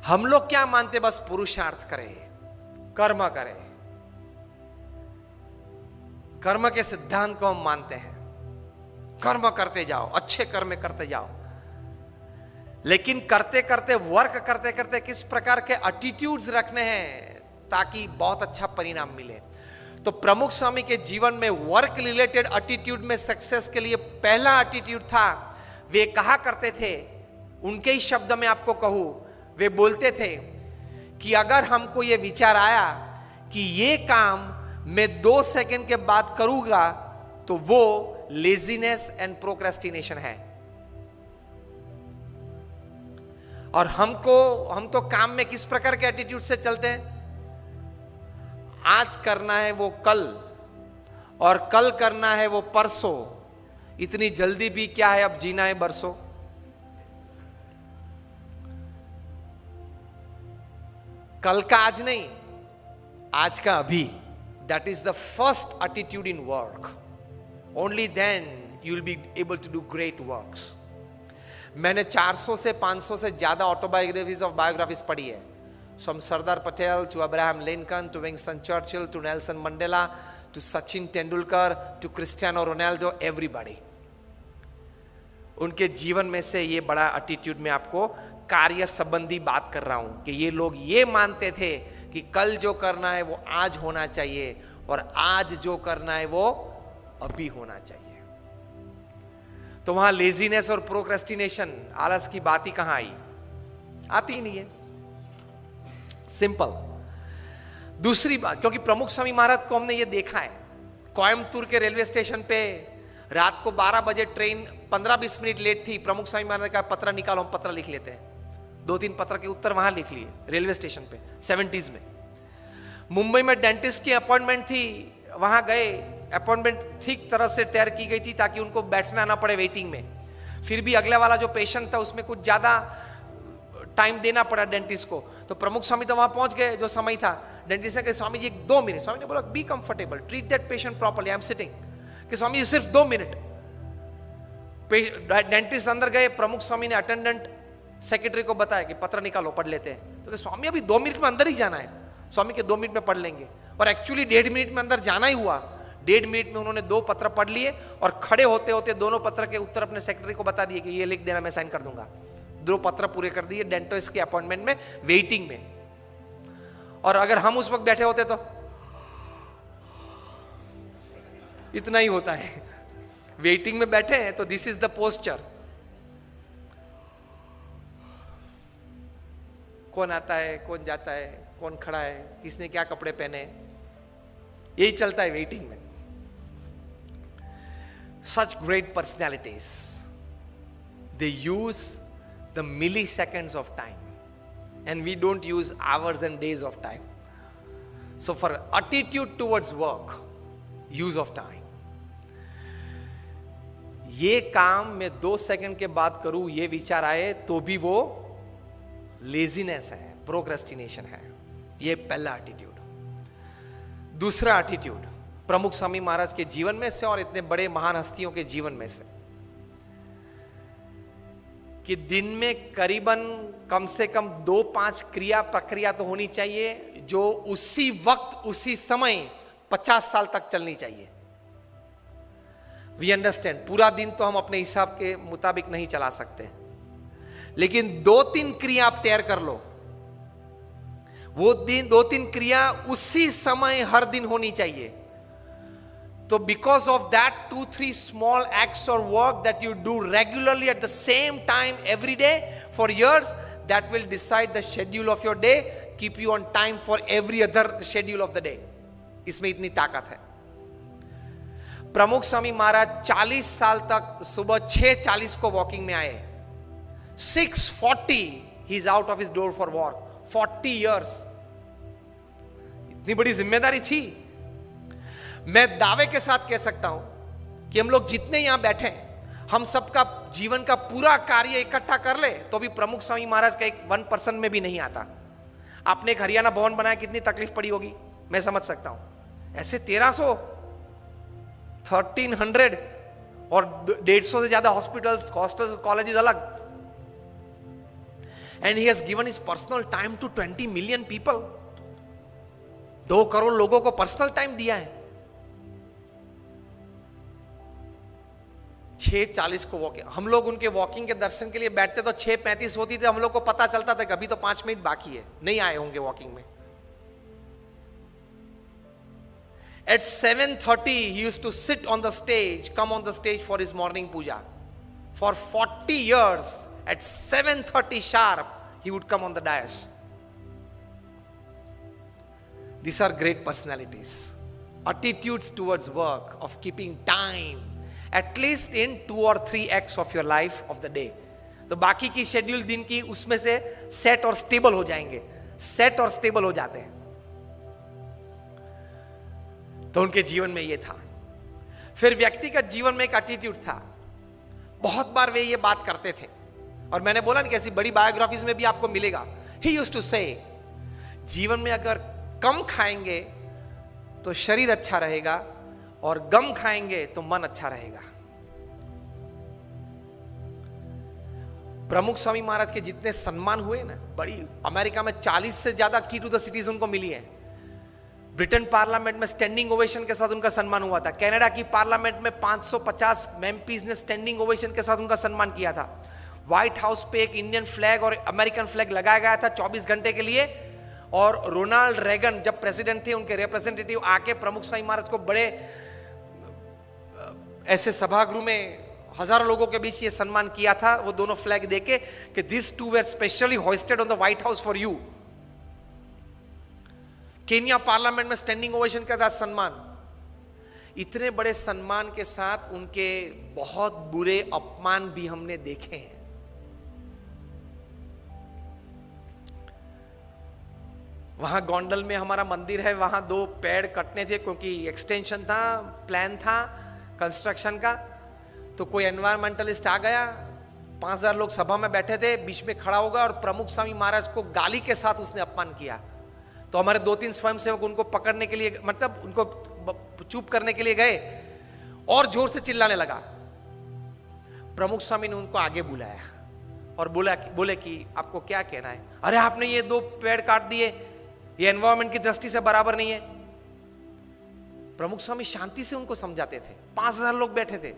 हम लोग क्या मानते, बस पुरुषार्थ करें, कर्म करें, कर्म के सिद्धांत को हम मानते हैं, कर्म करते जाओ, अच्छे कर्म करते जाओ। लेकिन करते करते, वर्क करते करते किस प्रकार के एटीट्यूड्स रखने हैं ताकि बहुत अच्छा परिणाम मिले। तो प्रमुख स्वामी के जीवन में वर्क रिलेटेड एटीट्यूड में सक्सेस के लिए पहला एटीट्यूड था, वे कहा करते थे, उनके ही शब्द में आपको कहूं, वे बोलते थे कि अगर हमको यह विचार आया कि ये काम मैं 2 सेकंड के बाद करूंगा तो वो लेजीनेस एंड प्रोक्रेस्टिनेशन है। और हम तो काम में किस प्रकार के एटीट्यूड से चलते हैं, आज करना है वो कल, और कल करना है वो परसों, इतनी जल्दी भी क्या है, अब जीना है बरसों। कल का आज नहीं, आज का अभी। That is the first attitude in work. Only then you will be able to do great works. मैंने 400 से 500 से ज्यादा ऑटोबायोग्राफीज ऑफ बायोग्राफीज पढ़ी है, from Sardar Patel to Abraham Lincoln to Winston Churchill to Nelson Mandela to Sachin Tendulkar to Cristiano Ronaldo, everybody. उनके जीवन में से ये बड़ा एटीट्यूड में आपको कार्य संबंधी बात कर रहा हूं कि ये लोग ये मानते थे कि कल जो करना है वो आज होना चाहिए, और आज जो करना है वो अभी होना चाहिए। तो वहां लेजीनेस और प्रोक्रेस्टिनेशन, आलस की बात ही कहां आई, आती ही नहीं है। सिंपल। दूसरी बात, क्योंकि प्रमुख स्वामी महाराज को हमने ये देखा है, कोयम्बतूर के रेलवे स्टेशन पे रात को 12 बजे ट्रेन 15-20 मिनट लेट थी, प्रमुख स्वामी महाराज का पत्र निकालो, हम पत्र लिख लेते हैं। 2-3 पत्र के उत्तर वहां लिख लिए रेलवे स्टेशन पे 70s में। मुंबई में डेंटिस्ट की अपॉइंटमेंट थी, वहां गए, अपॉइंटमेंट ठीक तरह से तैयार की गई थी ताकि उनको बैठना ना पड़े वेटिंग में। फिर भी अगले वाला जो पेशेंट था उसमें कुछ ज्यादा टाइम देना पड़ा डेंटिस्ट को, तो प्रमुख स्वामी तो वहां पहुंच गए जो समय था। डेंटिस्ट ने कहा स्वामी जी 2 मिनट, स्वामी ने बोला be comfortable, treat that patient properly, I am sitting. कि स्वामी जी सिर्फ 2 मिनट। डेंटिस्ट अंदर गए, प्रमुख स्वामी ने अटेंडेंट सेक्रेटरी को बताया कि पत्र निकालो, पढ़ लेते हैं। तो स्वामी अभी 2 मिनट में अंदर ही जाना है, स्वामी के 2 मिनट में पढ़ लेंगे। और एक्चुअली 1.5 मिनट में अंदर जाना ही हुआ। 1.5 मिनट में उन्होंने 2 पत्र पढ़ लिए और खड़े होते होते दोनों पत्र के उत्तर अपने सेक्रेटरी को बता दिए कि ये लिख देना, मैं साइन कर दूंगा। 2 पत्र पूरे कर दिए डेंटिस्ट के अपॉइंटमेंट में, वेटिंग में। और अगर हम उस वक्त बैठे होते तो इतना ही होता है। वेटिंग में बैठे हैं तो दिस इज द पोस्चर। कौन आता है, कौन जाता है, कौन खड़ा है, किसने क्या कपड़े पहने, यही चलता है वेटिंग में। Such great personalities, they use the milliseconds of time, and we don't use hours and days of time. So for attitude towards work, use of time. ये काम मैं 2 सेकंड के बाद करूं, ये विचार आए तो भी वो लेजीनेस है, प्रोक्रेस्टिनेशन है। ये पहला एटीट्यूड। दूसरा एटीट्यूड प्रमुख स्वामी महाराज के जीवन में से और इतने बड़े महान हस्तियों के जीवन में से, कि दिन में करीबन कम से कम 2-5 क्रिया प्रक्रिया तो होनी चाहिए जो उसी वक्त उसी समय 50 साल तक चलनी चाहिए। वी अंडरस्टैंड, पूरा दिन तो हम अपने हिसाब के मुताबिक नहीं चला सकते, लेकिन 2-3 क्रिया आप तैयार कर लो। वो दिन 2-3 क्रिया उसी समय हर दिन होनी चाहिए। तो because of that 2-3 small acts और work that you do regularly at the same time every day for years, that will decide the schedule of your day, keep you on time for every other schedule of the day. इसमें इतनी ताकत है। प्रमुख स्वामी महाराज 40 साल तक सुबह 6:40 को walking में आए। 6:40 he is out of his door for walk. 40 years, इतनी बड़ी जिम्मेदारी थी। मैं दावे के साथ कह सकता हूं कि हम लोग जितने यहां बैठे हैं, हम सबका जीवन का पूरा कार्य इकट्ठा कर ले तो भी प्रमुख स्वामी महाराज का एक 1% में भी नहीं आता। आपने एक हरियाणा भवन बनाया, कितनी तकलीफ पड़ी होगी, मैं समझ सकता हूं। ऐसे 1300, 1300 और 150 से ज्यादा हॉस्पिटल्स, कॉलेजेस अलग। And he has given his personal time to 20 million people. 2 crore लोगों को पर्सनल टाइम दिया है. 6:40 को वॉकिंग. हम लोग उनके वॉकिंग के दर्शन के लिए बैठते तो 6:35 होती थी. हम लोग को पता चलता था कभी तो 5 मिनट बाकी है, नहीं आए होंगे वॉकिंग में. At 7:30 he used to sit on the stage, come on the stage for his morning puja. For 40 years at 7:30 sharp he would come on the dais. These are great personalities. Attitudes towards work, of keeping time at least in 2 or 3x of your life of the day. तो बाकी की schedule दिन की उसमें से set और stable हो जाएंगे. सेट और स्टेबल हो जाते हैं. तो उनके जीवन में ये था. फिर व्यक्तिगत जीवन में एक एटीट्यूड था. बहुत बार वे ये बात करते थे और मैंने बोला ना कि ऐसी बड़ी बायोग्राफीज में भी आपको मिलेगा. ही यूज्ड टू से, जीवन में अगर कम खाएंगे तो शरीर अच्छा रहेगा और गम खाएंगे तो मन अच्छा रहेगा. प्रमुख स्वामी महाराज के जितने सम्मान हुए ना, बड़ी अमेरिका में 40 से ज्यादा की टू द सिटीज उनको मिली है. ब्रिटेन पार्लियामेंट में स्टैंडिंग ओवेशन के साथ उनका सम्मान हुआ था. कनाडा की पार्लियामेंट में 550 एमपीज ने स्टैंडिंग ओवेशन के साथ उनका सम्मान किया था. व्हाइट हाउस पे एक इंडियन फ्लैग और अमेरिकन फ्लैग लगाया गया था 24 घंटे के लिए. और रोनाल्ड रेगन जब प्रेसिडेंट थे, उनके रिप्रेजेंटेटिव आके प्रमुख स्वामी महाराज को बड़े ऐसे सभागृह में हजारों लोगों के बीच ये सम्मान किया था. वो दोनों फ्लैग देके कि this two were specially hosted on the White House for you. Kenya parliament में स्टैंडिंग ओवेशन के साथ सम्मान. इतने बड़े सम्मान के साथ उनके बहुत बुरे अपमान भी हमने देखे हैं. वहां गोंडल में हमारा मंदिर है, वहां 2 पेड़ कटने थे क्योंकि एक्सटेंशन था, प्लान था कंस्ट्रक्शन का. तो कोई एनवायरमेंटलिस्ट आ गया, 5000 लोग सभा में बैठे थे, बीच में खड़ा होगा और प्रमुख स्वामी महाराज को गाली के साथ उसने अपमान किया. तो हमारे 2-3 स्वयंसेवक उनको पकड़ने के लिए, मतलब उनको चुप करने के लिए गए और जोर से चिल्लाने लगा. प्रमुख स्वामी ने उनको आगे बुलाया और बोले कि आपको क्या कहना है. अरे आपने ये 2 पेड़ काट दिए, ये एनवायरमेंट की दृष्टि से बराबर नहीं है. प्रमुख स्वामी शांति से उनको समझाते थे. 5000 लोग बैठे थे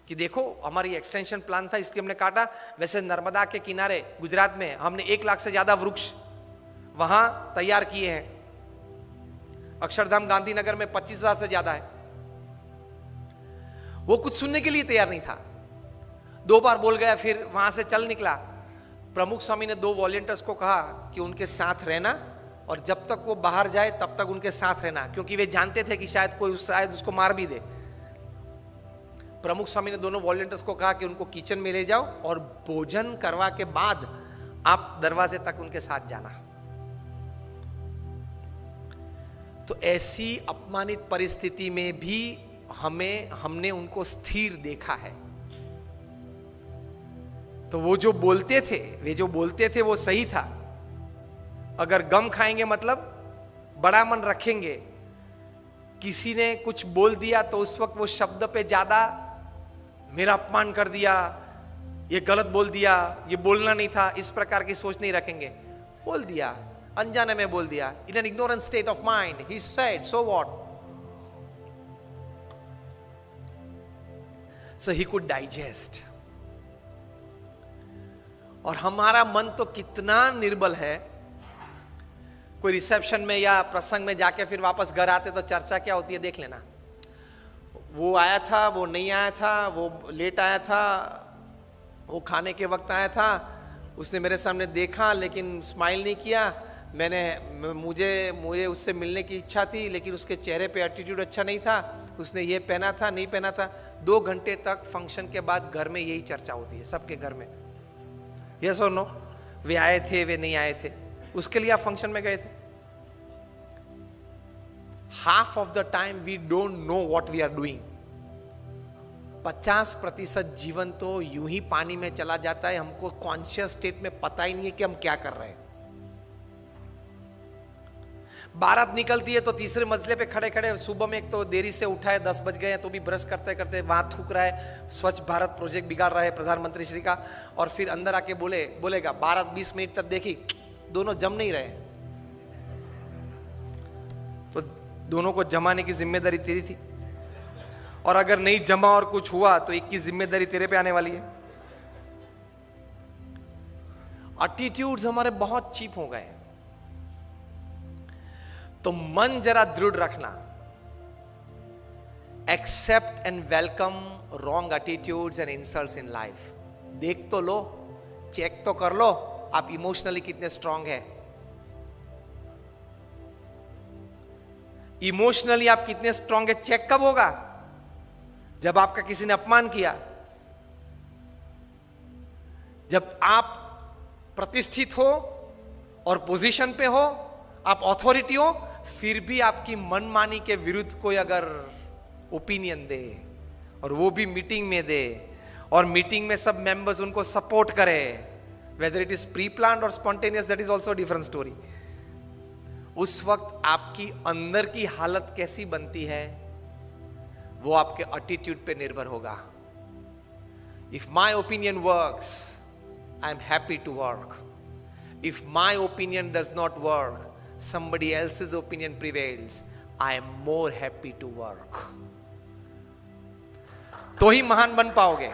कि देखो हमारी एक्सटेंशन प्लान था इसलिए हमने काटा. वैसे नर्मदा के किनारे गुजरात में हमने 1 लाख से ज्यादा वृक्ष वहां तैयार किए हैं. अक्षरधाम गांधीनगर में 25,000 से ज्यादा है. वो कुछ सुनने के लिए तैयार नहीं था. 2 बार बोल गया, फिर वहां से चल निकला. प्रमुख स्वामी ने 2 वॉलंटियर्स को कहा कि उनके साथ रहना और जब तक वो बाहर जाए तब तक उनके साथ रहना, क्योंकि वे जानते थे कि शायद कोई उसको मार भी दे. प्रमुख स्वामी ने दोनों वॉलंटियर्स को कहा कि उनको किचन में ले जाओ और भोजन करवा के बाद आप दरवाजे तक उनके साथ जाना. तो ऐसी अपमानित परिस्थिति में भी हमने उनको स्थिर देखा है. तो वो जो बोलते थे वो सही था. अगर गम खाएंगे मतलब बड़ा मन रखेंगे. किसी ने कुछ बोल दिया तो उस वक्त वो शब्द पे ज्यादा मेरा अपमान कर दिया, ये गलत बोल दिया, ये बोलना नहीं था, इस प्रकार की सोच नहीं रखेंगे. बोल दिया, अनजाने में बोल दिया, in an ignorant state of mind he said, so what. So he could digest. और हमारा मन तो कितना निर्बल है. कोई रिसेप्शन में या प्रसंग में जाके फिर वापस घर आते तो चर्चा क्या होती है देख लेना. वो आया था, वो नहीं आया था, वो लेट आया था, वो खाने के वक्त आया था, उसने मेरे सामने देखा लेकिन स्माइल नहीं किया. मुझे उससे मिलने की इच्छा थी लेकिन उसके चेहरे पे एटीट्यूड अच्छा नहीं था, उसने ये पहना था, नहीं पहना था. 2 घंटे तक फंक्शन के बाद घर में यही चर्चा होती है सबके घर में. यस और नो? वे आए थे, वे नहीं आए थे, उसके लिए आप फंक्शन में गए थे. Half of the time we don't know what we are doing. 50% जीवन तो यूं ही पानी में चला जाता है. हमको कॉन्शियस स्टेट में पता ही नहीं है कि हम क्या कर रहे हैं. बारात निकलती है तो तीसरे मंजिले पे खड़े खड़े, सुबह में एक तो देरी से उठा है, 10 बज गए हैं तो भी ब्रश करते करते वहां थूक रहा है, स्वच्छ भारत प्रोजेक्ट बिगाड़ रहा है प्रधानमंत्री श्री का, और फिर अंदर आके बोलेगा बारात 20 मिनट तक देखी, दोनों जम नहीं रहे, तो दोनों को जमाने की जिम्मेदारी तेरी थी, और अगर नहीं जमा और कुछ हुआ तो एक की जिम्मेदारी तेरे पे आने वाली है। एटीट्यूड्स हमारे बहुत चीप हो गए। तो मन जरा दृढ़ रखना, accept and welcome wrong attitudes and insults in life. देख तो लो, चेक तो कर लो आप इमोशनली कितने स्ट्रांग है, इमोशनली आप कितने स्ट्रांग है। चेक कब होगा? जब आपका किसी ने अपमान किया, जब आप प्रतिष्ठित हो और पोजीशन पे हो, आप अथॉरिटी हो, फिर भी आपकी मनमानी के विरुद्ध कोई अगर ओपिनियन दे, और वो भी मीटिंग में दे, और मीटिंग में सब मेंबर्स उनको सपोर्ट करे, whether it is pre planned और spontaneous, that is also different story. उस वक्त आपकी अंदर की हालत कैसी बनती है वो आपके एटीट्यूड पे निर्भर होगा। If my opinion works, I am happy to work. If my opinion does not work, somebody else's opinion prevails, I am more happy to work. तो ही महान बन पाओगे।